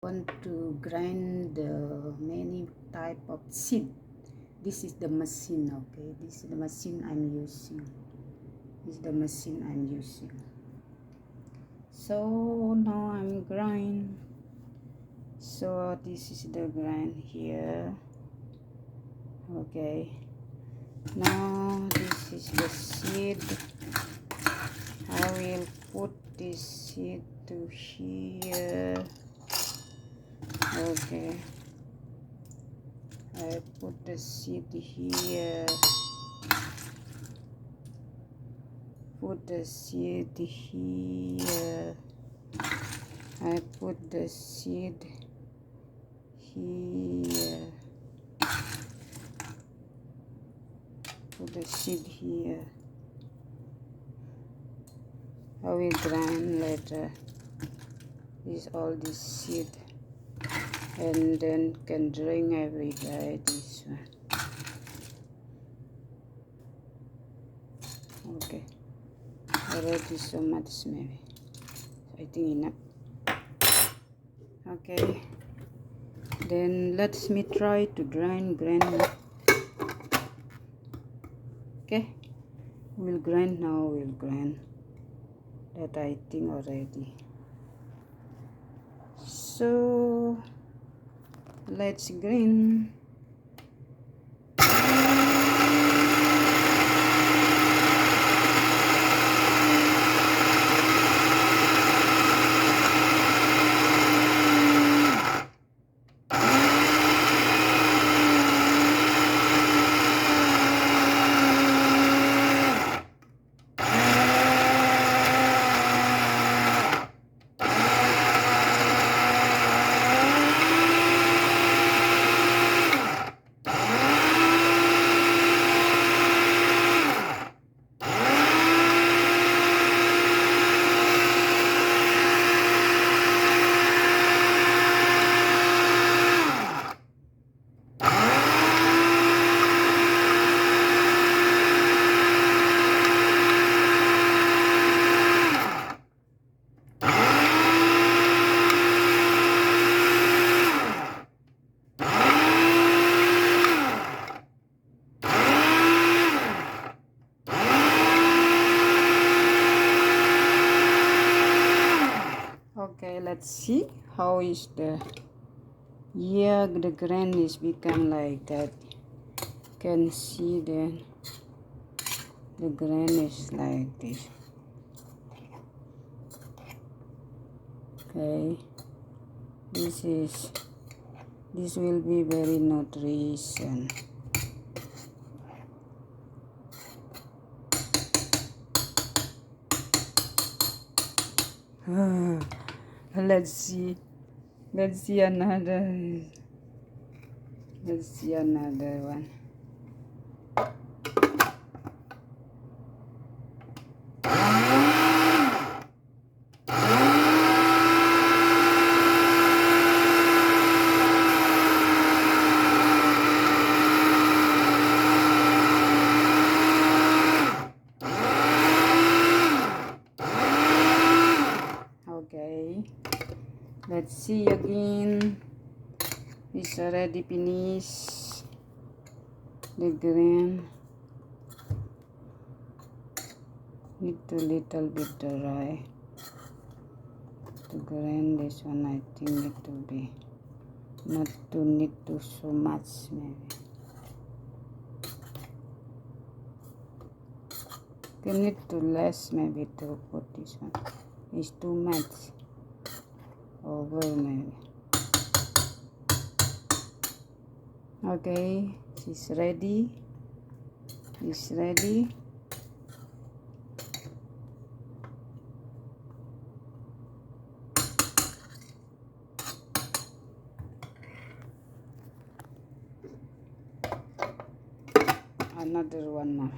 Want to grind many type of seed. This is the machine. Okay, this is the machine I'm using. This is the machine I'm using. So now I'm grind. So this is the grind here. Okay, now this is the seed. I will put this seed to here. Okay, I put the seed here. Put the seed here. I put the seed here. Put the seed here. I will grind later. This all this seed, and then can drink every day. This one. Okay. Already so much maybe. I think enough. Okay. Then let me try to grind. Okay. We'll grind now. We'll grind. That I think already. So let's grind. Okay, let's see how is the the grain is become like that. Can see the grain is like this. Okay, this will be very nutrition. Let's see another one. Okay, let's see again. It's already finished. The grain need a little bit dry. To grind this one, I think it will be not to need to so much maybe. You need to less maybe to put this one. It's too much over maybe. Okay, it's ready. It's ready. Another one more.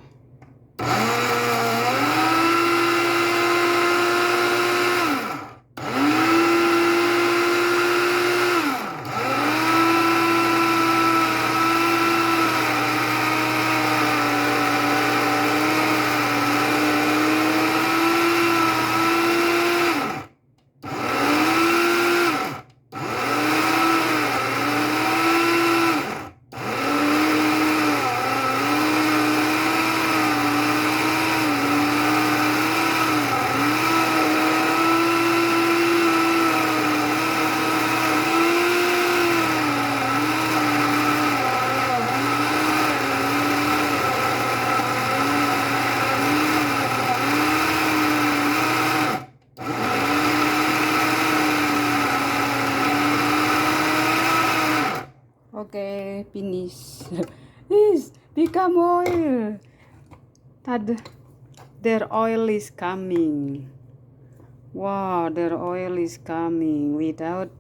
Okay, finish. Is become oil. That their oil is coming. Wow, their oil is coming without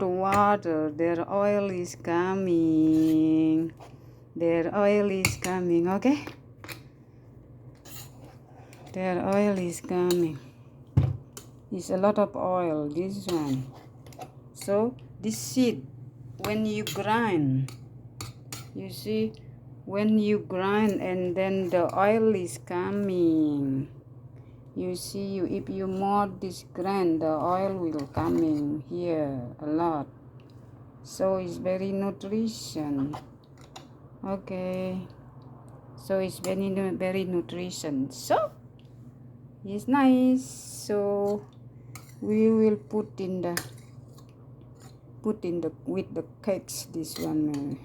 water. Their oil is coming. Their oil is coming. Okay, their oil is coming. It's a lot of oil. This one. So this seed, when you grind, you see, when you grind and then the oil is coming. You see, if you mold this grind, the oil will coming here a lot. So it's very nutrition. Okay. So it's very nutrition. So it's nice. So we will put in the with the cakes. This one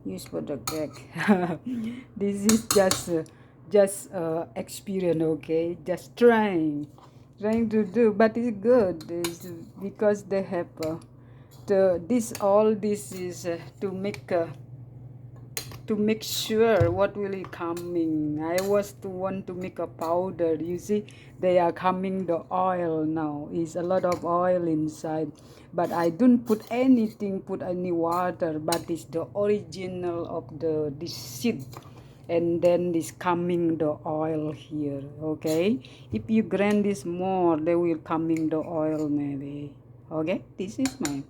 use for the cake. This is just experience, okay? Just trying to do, but it's good. It's because they have this is to make sure what will be coming. I was to want to make a powder. You see, they are coming the oil now. Is a lot of oil inside, but I don't put any water. But it's the original of this seed, and then this coming the oil here. Okay, if you grind this more, they will coming the oil maybe. Okay, this is my